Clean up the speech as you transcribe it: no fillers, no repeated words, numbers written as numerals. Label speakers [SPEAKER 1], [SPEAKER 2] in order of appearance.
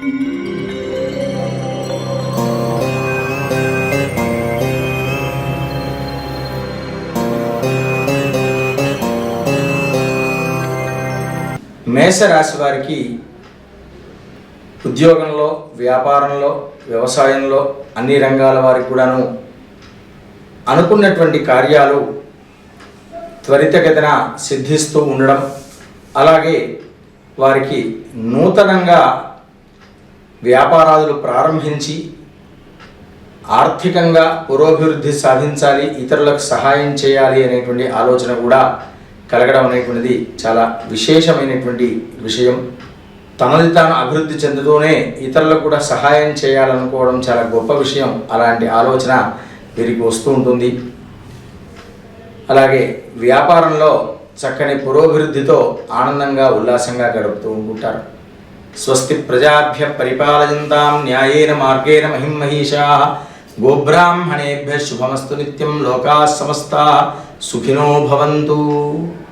[SPEAKER 1] మేషరాశి వారికి ఉద్యోగంలో, వ్యాపారంలో, వ్యవసాయంలో అన్ని రంగాల వారికి కూడాను అనుకున్నటువంటి కార్యాలు త్వరితగతిన సిద్ధిస్తూ ఉండడం, అలాగే వారికి నూతనంగా వ్యాపారాలు ప్రారంభించి ఆర్థికంగా పురోభివృద్ధి సాధించాలి, ఇతరులకు సహాయం చేయాలి అనేటువంటి ఆలోచన కూడా కలగడం అనేటువంటిది చాలా విశేషమైనటువంటి విషయం. తనది తాను అభివృద్ధి చెందుతూనే ఇతరులకు కూడా సహాయం చేయాలనుకోవడం చాలా గొప్ప విషయం. అలాంటి ఆలోచన వీరికి వస్తూ ఉంటుంది. అలాగే వ్యాపారంలో చక్కని పురోభివృద్ధితో ఆనందంగా ఉల్లాసంగా గడుపుతూ ఉంటారు. స్వస్తి ప్రజాభ్య పరిపాలయంతాం న్యాయేన మార్గేణ మహిం మహిషాః గోబ్రాహ్మణేభ్యః శుభమస్తు నిత్యం. లోకాః సమస్తాః సుఖినో భవంతు.